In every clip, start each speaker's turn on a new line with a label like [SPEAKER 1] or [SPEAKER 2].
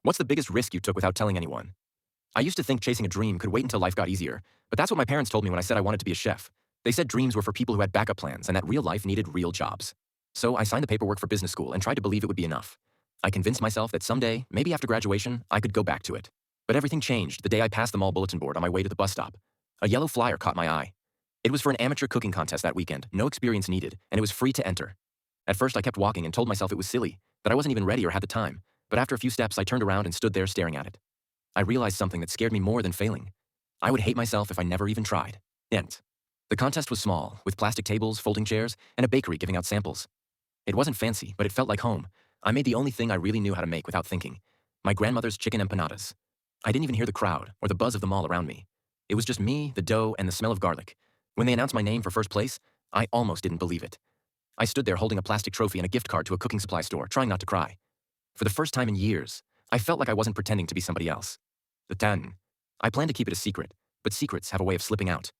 [SPEAKER 1] What's the biggest risk you took without telling anyone? I used to think chasing a dream could wait until life got easier, but that's what my parents told me when I said I wanted to be a chef. They said dreams were for people who had backup plans and that real life needed real jobs. So I signed the paperwork for business school and tried to believe it would be enough. I convinced myself that someday, maybe after graduation, I could go back to it. But everything changed the day I passed the mall bulletin board on my way to the bus stop. A yellow flyer caught my eye. It was for an amateur cooking contest that weekend, no experience needed, and it was free to enter. At first I kept walking and told myself it was silly, that I wasn't even ready or had the time, but after a few steps I turned around and stood there staring at it. I realized something that scared me more than failing. I would hate myself if I never even tried. End. The contest was small, with plastic tables, folding chairs, and a bakery giving out samples. It wasn't fancy, but it felt like home. I made the only thing I really knew how to make without thinking. My grandmother's chicken empanadas. I didn't even hear the crowd or the buzz of the mall around me. It was just me, the dough, and the smell of garlic. When they announced my name for first place, I almost didn't believe it. I stood there holding a plastic trophy and a gift card to a cooking supply store, trying not to cry. For the first time in years, I felt like I wasn't pretending to be somebody else. The 10. I planned to keep it a secret, but secrets have a way of slipping out.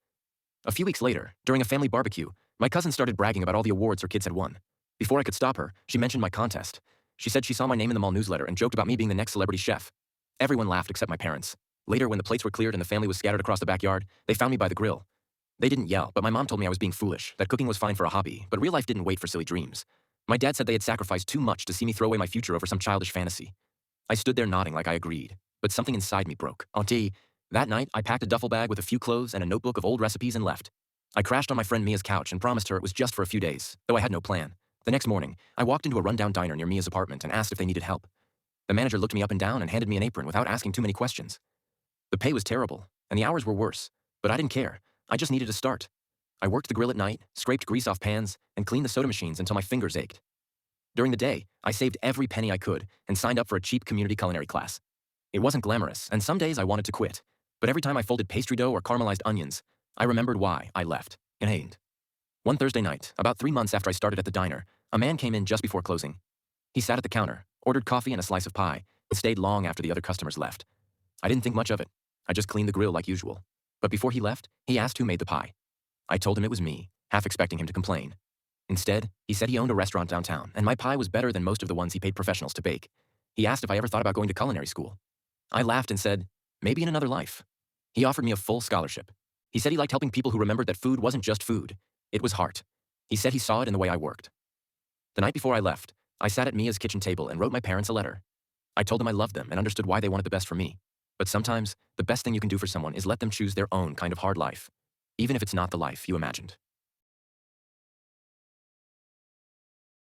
[SPEAKER 1] A few weeks later, during a family barbecue, my cousin started bragging about all the awards her kids had won. Before I could stop her, she mentioned my contest. She said she saw my name in the mall newsletter and joked about me being the next celebrity chef. Everyone laughed except my parents. Later, when the plates were cleared and the family was scattered across the backyard, they found me by the grill. They didn't yell, but my mom told me I was being foolish, that cooking was fine for a hobby, but real life didn't wait for silly dreams. My dad said they had sacrificed too much to see me throw away my future over some childish fantasy. I stood there nodding like I agreed, but something inside me broke. Auntie, that night, I packed a duffel bag with a few clothes and a notebook of old recipes and left. I crashed on my friend Mia's couch and promised her it was just for a few days, though I had no plan. The next morning, I walked into a rundown diner near Mia's apartment and asked if they needed help. The manager looked me up and down and handed me an apron without asking too many questions. The pay was terrible, and the hours were worse, but I didn't care. I just needed to start. I worked the grill at night, scraped grease off pans, and cleaned the soda machines until my fingers ached. During the day, I saved every penny I could and signed up for a cheap community culinary class. It wasn't glamorous, and some days I wanted to quit, but every time I folded pastry dough or caramelized onions, I remembered why I left. Inhaled. One Thursday night, about 3 months after I started at the diner, a man came in just before closing. He sat at the counter, ordered coffee and a slice of pie, and stayed long after the other customers left. I didn't think much of it. I just cleaned the grill like usual. But before he left, he asked who made the pie. I told him it was me, half expecting him to complain. Instead, he said he owned a restaurant downtown, and my pie was better than most of the ones he paid professionals to bake. He asked if I ever thought about going to culinary school. I laughed and said, maybe in another life. He offered me a full scholarship. He said he liked helping people who remembered that food wasn't just food. It was heart. He said he saw it in the way I worked. The night before I left, I sat at Mia's kitchen table and wrote my parents a letter. I told them I loved them and understood why they wanted the best for me. But sometimes, the best thing you can do for someone is let them choose their own kind of hard life, even if it's not the life you imagined.